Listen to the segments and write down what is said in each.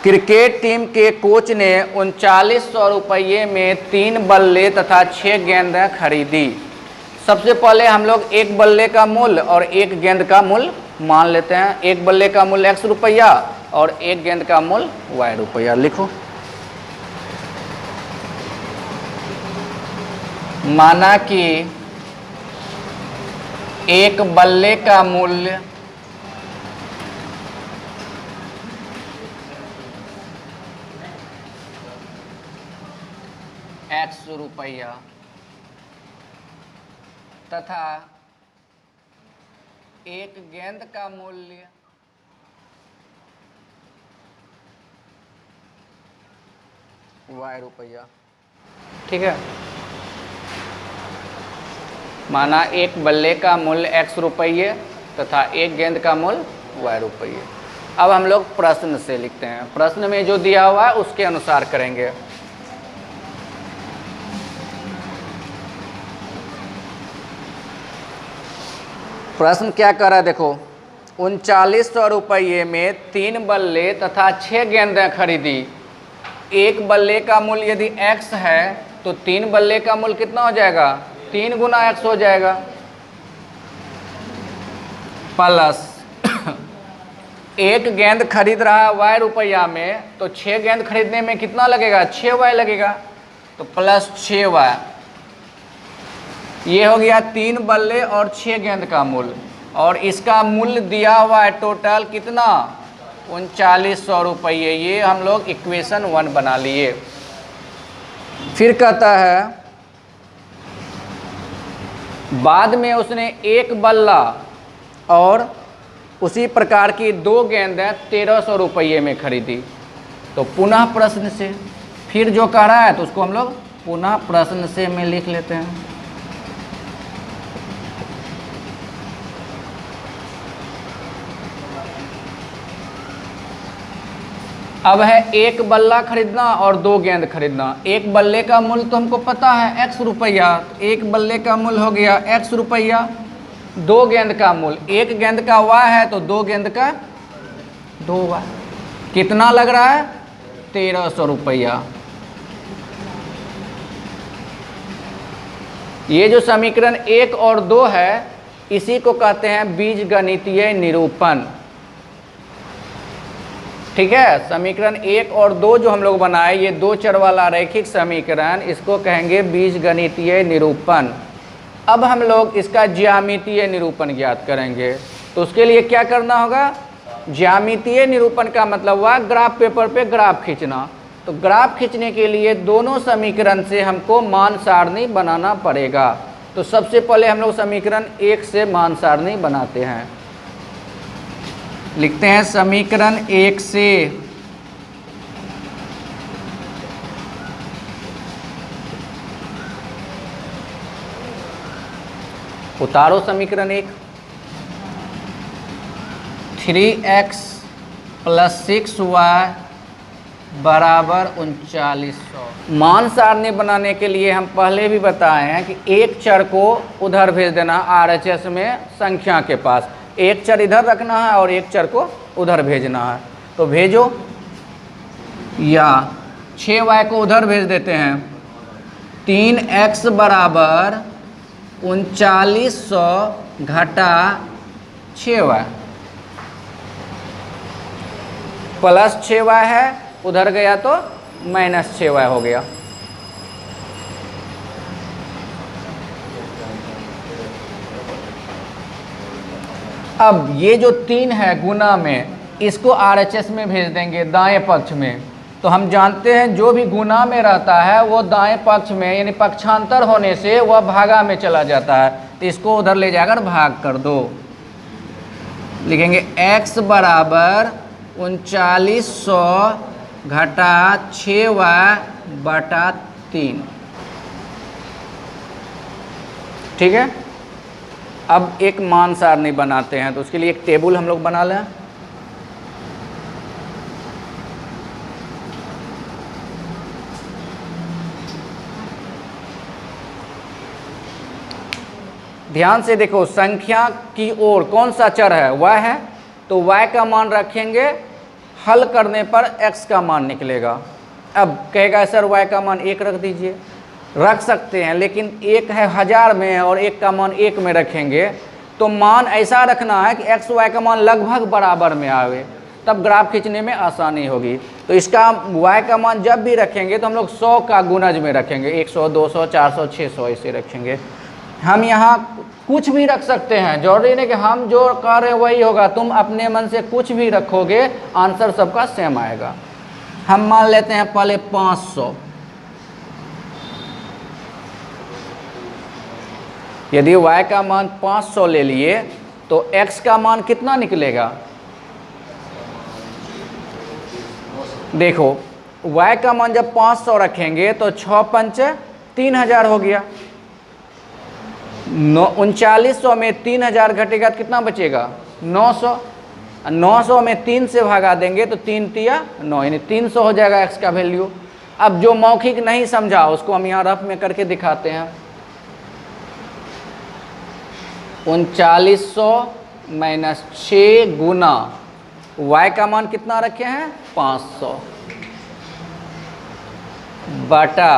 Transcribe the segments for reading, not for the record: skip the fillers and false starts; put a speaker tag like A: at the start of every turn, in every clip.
A: Cricket team के coach ने 3900 रुपये में 3 बल्ले तथा 6 गेंदें खरीदी। सबसे पहले हम लोग एक बल्ले का मूल्य और एक गेंद का मूल्य मान लेते हैं। एक बल्ले का मूल्य x रुपया और एक गेंद का मूल्य y रुपया। लिखो, माना कि एक बल्ले का मूल्य x रुपया तथा एक गेंद का मूल्य y रुपया। ठीक है, माना एक बल्ले का मूल्य x रुपये तथा एक गेंद का मूल्य y रुपये। अब हम लोग प्रश्न से लिखते हैं। प्रश्न में जो दिया हुआ है उसके अनुसार करेंगे। प्रश्न क्या कर रहा है, देखो, 3900 रुपये में 3 बल्ले तथा 6 गेंदें खरीदी। एक बल्ले का मूल्य यदि x है तो 3 बल्ले का मूल्य कितना हो जाएगा, 3 गुना x हो जाएगा, प्लस एक गेंद खरीद रहा है y रुपया में, तो 6 गेंद खरीदने में कितना लगेगा, 6y लगेगा, तो प्लस 6y। ये हो गया 3 बल्ले और 6 गेंद का मूल्य, और इसका मूल्य दिया हुआ है टोटल कितना, 3900 रुपये। ये हम लोग इक्वेशन 1 बना लिए। फिर कहता है बाद में उसने एक बल्ला और उसी प्रकार की 2 गेंदें 1300 रुपये में खरीदी। तो पुनः प्रश्न से, फिर जो कह रहा है तो उसको हम लोग पुनः प्रश्न से में लिख लेते हैं। अब है एक बल्ला खरीदना और 2 गेंद खरीदना। एक बल्ले का मूल्य तो हमको पता है x रुपया, एक बल्ले का मूल्य हो गया x रुपया। 2 गेंद का मूल्य, एक गेंद का y है तो 2 गेंद का 2y। कितना लग रहा है, 1300 रुपया। ये जो समीकरण 1 और 2 है इसी को कहते हैं बीजगणितीय निरूपण। ठीक है, समीकरण 1 और 2 जो हम लोग बनाए, ये 2 चर वाला रैखिक समीकरण, इसको कहेंगे बीजगणितीय निरूपण। अब हम लोग इसका ज्यामितीय निरूपण ज्ञात करेंगे। तो उसके लिए क्या करना होगा, ज्यामितीय निरूपण का मतलब हुआ ग्राफ पेपर पे ग्राफ खींचना। तो ग्राफ खींचने के लिए दोनों समीकरण से हमको मान सारणी बनाना पड़ेगा। तो सबसे पहले हम लोग समीकरण 1 से मान सारणी बनाते हैं। लिखते हैं समीकरण 1 से उतारो समीकरण 1, 3x + 6y बराबर 3900। मान सारणी बनाने के लिए हम पहले भी बताए हैं कि एक चर को उधर भेज देना RHS में संख्या के पास, एक चर इधर रखना है और एक चर को उधर भेजना है। तो भेजो, या 6y को उधर भेज देते हैं। 3x बराबर 3900 घटा 6y प्लस 6y है, उधर गया तो माइनस 6y हो गया। अब ये जो 3 है गुना में, इसको RHS में भेज देंगे दाएं पक्ष में। तो हम जानते हैं जो भी गुना में रहता है वो दाएं पक्ष में, यानी पक्षांतर होने से वह भागा में चला जाता है। तो इसको उधर ले जाकर भाग कर दो। लिखेंगे x बराबर 3900 घटा 6y बटा 3। ठीक है, अब एक मान सारणी बनाते हैं। तो उसके लिए एक टेबल हम लोग बना लें। ध्यान से देखो, संख्या की ओर कौन सा चर है, y है, तो y का मान रखेंगे हल करने पर x का मान निकलेगा। अब कहेगा सर y का मान 1 रख दीजिए, रख सकते हैं, लेकिन एक है 1000 में और एक का मान 1 में रखेंगे तो मान ऐसा रखना है कि x y का मान लगभग बराबर में आवे, तब ग्राफ खींचने में आसानी होगी। तो इसका y का मान जब भी रखेंगे तो हम लोग 100 का गुणज में रखेंगे, 100 200 400 600 ऐसे रखेंगे। हम यहाँ कुछ भी रख सकते हैं, जरूरी नहीं कि हम जो कर रहे वही होगा, तुम अपने मन से कुछ भी रखोगे आंसर सबका सेम आएगा। हम मान लेते हैं पहले 500। यदि y का मान 500 ले लिए तो x का मान कितना निकलेगा? देखो y का मान जब 500 रखेंगे तो 6 पंच 3000 हो गया। 3900 में 3000 घटेगा तो कितना बचेगा? 900। 900 में 3 से भगा देंगे तो 3 तिया 9, यानी 300 हो जाएगा x का वैल्यू। अब जो मौखिक नहीं समझा उसको हम यहाँ रफ में करके दिखाते हैं। 3900 माइनस 6 गुना y का मान कितना रखे हैं? 500 बटा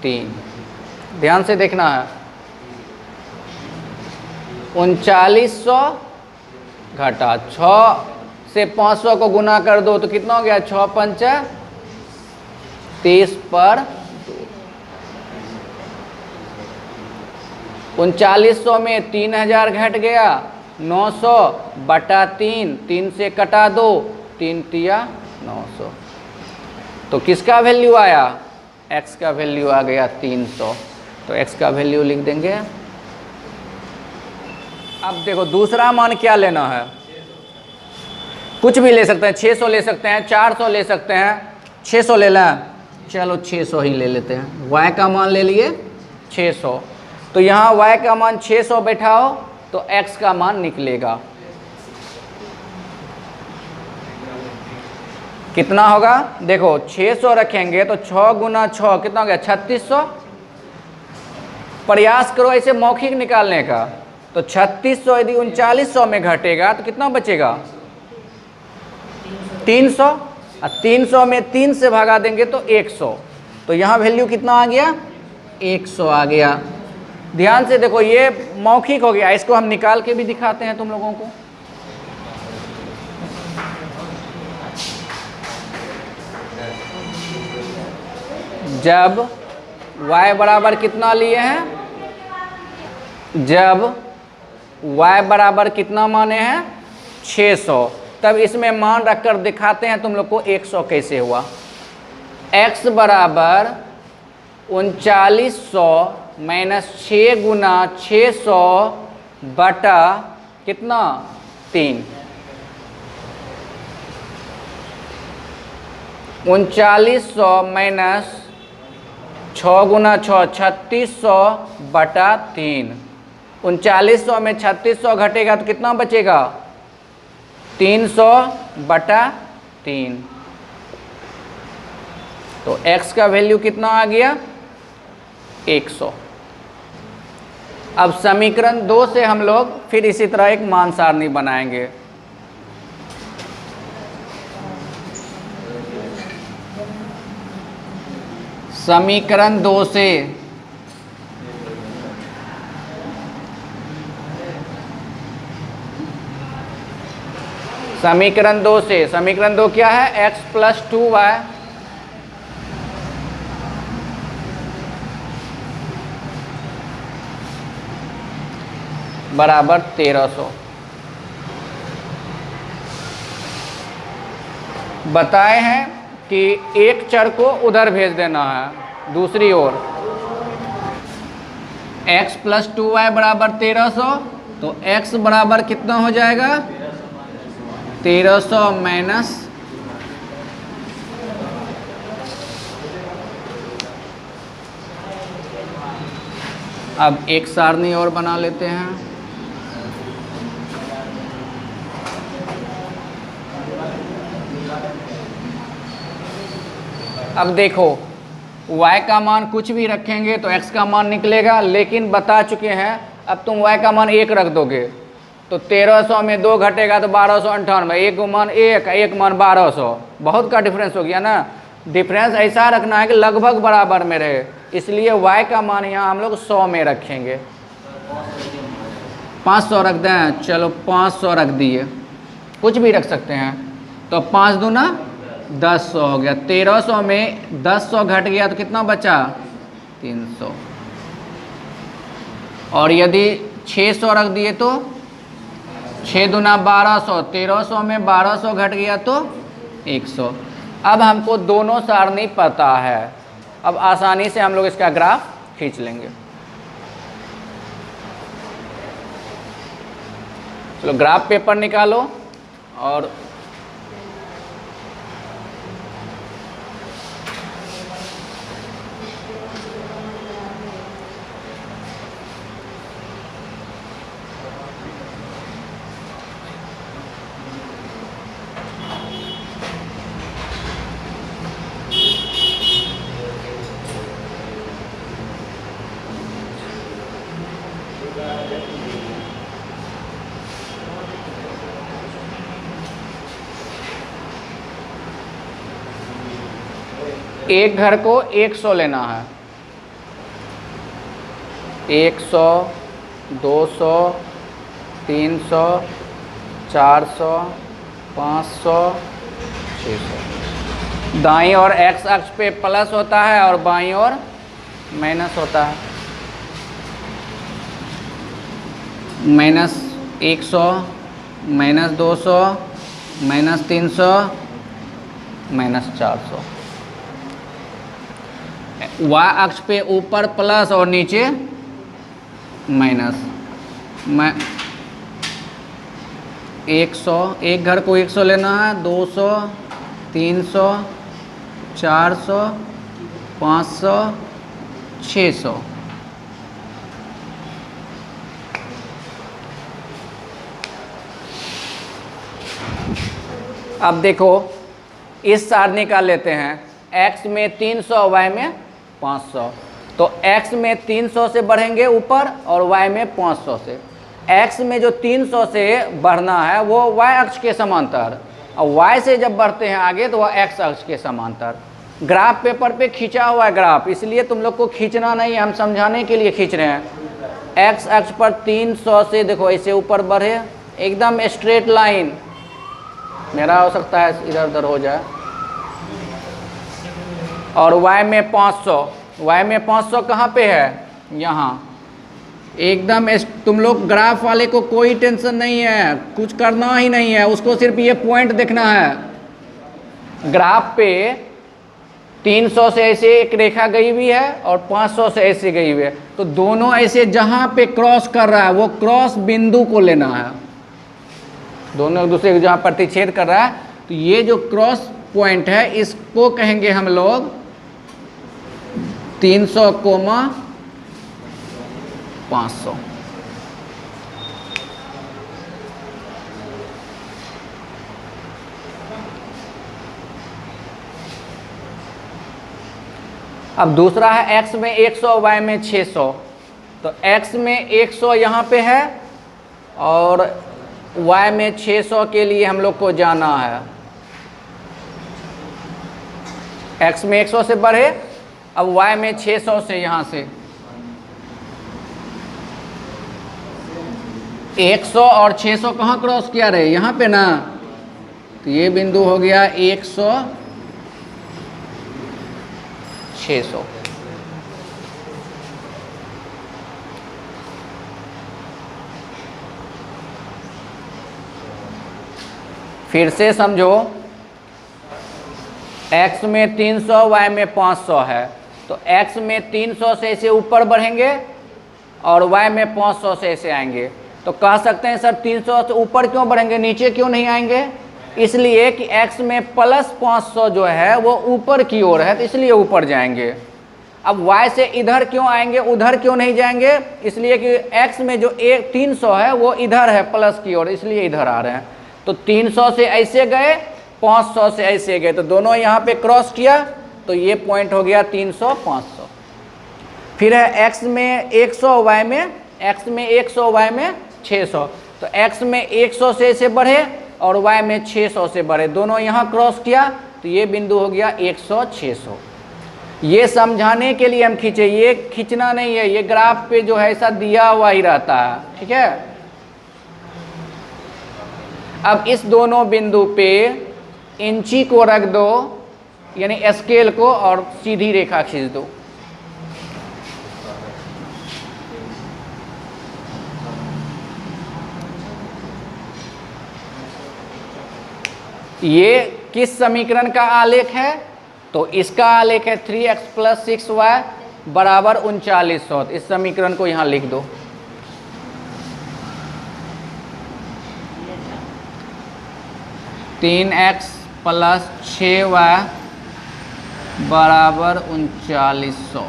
A: 3। ध्यान से देखना है। 3900 घटा 6 से 500 को गुना कर दो तो कितना हो गया? 6 पंच 30 पर 3900 में 3000 घट गया, 900 बटा 3, 3 से कटा दो, 3 तिया 900। तो किसका वैल्यू आया? x का वैल्यू आ गया 300। तो x का वैल्यू लिख देंगे। अब देखो दूसरा मान क्या लेना है? कुछ भी ले सकते हैं, 600 ले सकते हैं, 400 ले सकते हैं। 600 ले लें, चलो 600 ही ले लेते हैं। y का मान ले लिए 600, तो यहाँ y का मान 600 बैठाओ तो x का मान निकलेगा कितना होगा? देखो 600 रखेंगे तो 6 गुना 6 कितना हो गया? 3600। प्रयास करो ऐसे मौखिक निकालने का। तो 3600 यदि 3900 में घटेगा तो कितना बचेगा? 300। और 300 में 3 से भगा देंगे तो 100। तो यहाँ वैल्यू कितना आ गया? 100 आ गया। ध्यान से देखो, ये मौखिक हो गया, इसको हम निकाल के भी दिखाते हैं तुम लोगों को। जब y बराबर कितना लिए हैं? जब y बराबर कितना माने हैं? 600। तब इसमें मान रखकर दिखाते हैं तुम लोग को 100 कैसे हुआ। x बराबर 3900 माइनस 6 गुना 600 बटा कितना? 3। 3900 माइनस 6 गुना 6 3600 बटा 3। 3900 में 3600 घटेगा तो कितना बचेगा? 300 बटा 3। तो x का वैल्यू कितना आ गया? 100। अब समीकरण 2 से हम लोग फिर इसी तरह एक मान सारणी बनाएंगे। समीकरण 2 से समीकरण 2 क्या है? x प्लस 2y बराबर 1300। बताए हैं कि एक चर को उधर भेज देना है दूसरी ओर। x प्लस 2y बराबर 1300, तो x बराबर कितना हो जाएगा? 1300 माइनस अब एक सारणी और बना लेते हैं। अब देखो y का मान कुछ भी रखेंगे तो x का मान निकलेगा, लेकिन बता चुके हैं अब तुम y का मान 1 रख दोगे तो 1300 में 2 घटेगा तो 1298, एक मान 1, एक मान 1200, बहुत का डिफरेंस हो गया ना। डिफरेंस ऐसा रखना है कि लगभग बराबर में रहे, इसलिए y का मान यहाँ हम लोग 100 में रखेंगे। 500 रख दें, चलो 500 रख दिए, कुछ भी रख सकते हैं। तो 5 दूना 10 हो गया, 1300 में 10 घट गया तो कितना बचा 300। और यदि 600 रख दिए तो 6 दूना 1200, 1300 में 1200 घट गया तो 100। अब हमको दोनों सारणी पता है, अब आसानी से हम लोग इसका ग्राफ खींच लेंगे। चलो ग्राफ पेपर निकालो और एक घर को 100 लेना है, 100, 200, 300, 400, 500, 600। दाईं और एक्स अक्ष पे प्लस होता है और बाईं ओर माइनस होता है। -100, -200, -300, -400। y अक्ष पे ऊपर प्लस और नीचे माइनस। 100, एक घर को 100 लेना है, 200, 300, 400, 500, 600। अब देखो इस सारणी का लेते हैं, x में 300, y में 500। तो x में 300 से बढ़ेंगे ऊपर और y में 500 से। x में जो 300 से बढ़ना है वो y अक्ष के समांतर, और y से जब बढ़ते हैं आगे तो वह x अक्ष के समांतर। ग्राफ पेपर पे खींचा हुआ है ग्राफ, इसलिए तुम लोग को खींचना नहीं है, हम समझाने के लिए खींच रहे हैं। x अक्ष पर 300 से देखो ऐसे ऊपर बढ़े, एकदम स्ट्रेट लाइन। मेरा हो सकता है इधर उधर हो जाए। और y में 500, y में 500 कहाँ पे है, यहाँ। एकदम तुम लोग ग्राफ वाले को कोई टेंशन नहीं है, कुछ करना ही नहीं है, उसको सिर्फ ये पॉइंट देखना है। ग्राफ पे 300 से ऐसे एक रेखा गई हुई है और 500 से ऐसे गई हुई है, तो दोनों ऐसे जहाँ पे क्रॉस कर रहा है वो क्रॉस बिंदु को लेना है। दोनों एक दूसरे को जहाँ प्रतिच्छेद कर रहा है, तो ये जो क्रॉस पॉइंट है इसको कहेंगे हम लोग 300, 500। अब दूसरा है x में 100, y में 600। तो x में 100 यहाँ पे है और y में 600 के लिए हम लोग को जाना है। x में 100 से बढ़े, अब y में 600 से यहाँ से 100 और 600 कहाँ क्रॉस किया रहे, यहाँ पे ना। तो ये बिंदु हो गया 100, 600। फिर से समझो, x में 300, y में 500 है, तो x में 300 से ऐसे ऊपर बढ़ेंगे और y में 500 से ऐसे आएंगे। तो कह सकते हैं सर 300 से ऊपर क्यों बढ़ेंगे, नीचे क्यों नहीं आएंगे? इसलिए कि x में +500 जो है वो ऊपर की ओर है, तो इसलिए ऊपर जाएंगे। अब y से इधर क्यों आएंगे, उधर क्यों नहीं जाएंगे? इसलिए कि x में जो 300 है वो इधर है प्लस की ओर, इसलिए इधर आ रहे हैं। तो 300 से ऐसे गए, 500 से ऐसे गए, तो दोनों यहाँ पे क्रॉस किया, तो ये पॉइंट हो गया 300, 500। फिर है x में 100, y में 100, y में 600। तो x में 100 से बढ़े और y में 600 से बढ़े, दोनों यहाँ क्रॉस किया तो ये बिंदु हो गया 100 600। ये समझाने के लिए हम खींचे, ये खींचना नहीं है, ये ग्राफ पे जो है ऐसा दिया हुआ ही रहता है, ठीक है। अब इस दोनों बिंदु पे इंची को रख दो, यानी स्केल को, और सीधी रेखा खींच दो। ये किस समीकरण का आलेख है? तो इसका आलेख है 3x + 6y = 3900। इस समीकरण को यहां लिख दो। तीन x + 6y = 3900।